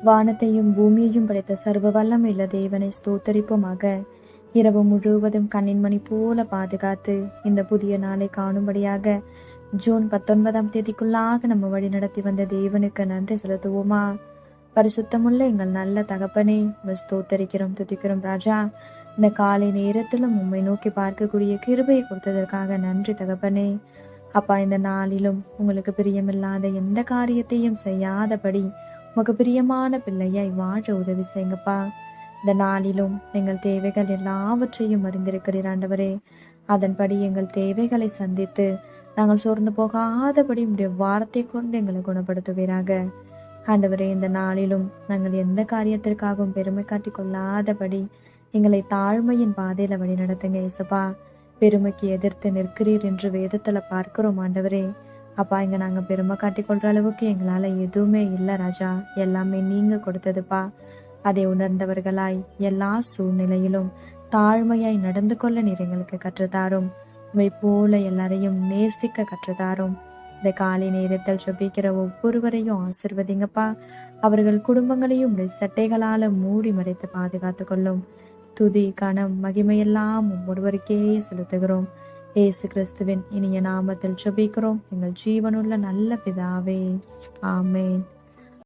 வானத்தையும் பூமியையும் படைத்த சர்வ வல்லமையுள்ள தேவனை ஸ்தோத்தரிப்போமாக. இரவு முழுவதும் கண்ணின் மணி போல பாதுகாத்து இந்த புதிய நாளை காணும்படியாக ஜூன் 19ஆம் தேதிக்குள்ளாக நம்ம வழி நடத்தி வந்த தேவனுக்கு நன்றி செலுத்துவோமா? பரிசுத்தமுள்ள எங்கள் நல்ல தகப்பனே, ஸ்தோத்தரிக்கிறோம், துதிக்கிறோம் ராஜா. இந்த காலை நேரத்திலும் உம்மை நோக்கி பார்க்கக்கூடிய கிருபையை கொடுத்ததற்காக நன்றி தகப்பனே. அப்பா, இந்த நாளிலும் உங்களுக்கு பிரியமில்லாத எந்த காரியத்தையும் செய்யாதபடி உமக்கு பிரியமான பிள்ளையாய் வாழ உதவி செய்யுங்கப்பா. இந்த நாளிலும் எங்கள் தேவைகள் எல்லாவற்றையும் அறிந்திருக்கிறீர் ஆண்டவரே. அதன்படி எங்கள் தேவைகளை சந்தித்து நாங்கள் சோர்ந்து போகாதபடி உடைய வார்த்தை கொண்டு எங்களை குணப்படுத்துவீராக. ஆண்டவரே, இந்த நாளிலும் நாங்கள் எந்த காரியத்திற்காகவும் பெருமை காட்டிக் கொள்ளாதபடி எங்களை தாழ்மையின் பாதையில வழி நடத்துங்க இயேசுப்பா. பெருமைக்கு எதிர்த்து நிற்கிறீர் என்று வேதத்துல பார்க்கிறோம் ஆண்டவரே. அப்பா, இங்க நாங்க பெருமை காட்டிக் கொள்ற அளவுக்கு எங்களால எதுவுமே இல்லை ராஜா. எல்லாமே நீங்க கொடுத்ததுப்பா. அதை உணர்ந்தவர்களாய் எல்லா சூழ்நிலையிலும் தாழ்மையாய் நடந்து கொள்ள நீர் எங்களுக்கு கற்றுத்தாரும். உம்மை போல எல்லாரையும் நேசிக்க கற்றுத்தாரும். இந்த காலை நேரத்தில் ஜெபிக்கிற ஒவ்வொருவரையும் ஆசிர்வதிங்கப்பா. அவர்கள் குடும்பங்களையும் சட்டைகளால மூடி மறைத்து பாதுகாத்து கொள்ளும். துதி, கனம், மகிமையெல்லாம் ஒவ்வொருவருக்கே செலுத்துகிறோம். இயேசு கிறிஸ்துவின் இனிய நாமத்தில் ஜெபிக்கிறோம் எங்கள் ஜீவனுள்ள நல்ல பிதாவே, ஆமேன்.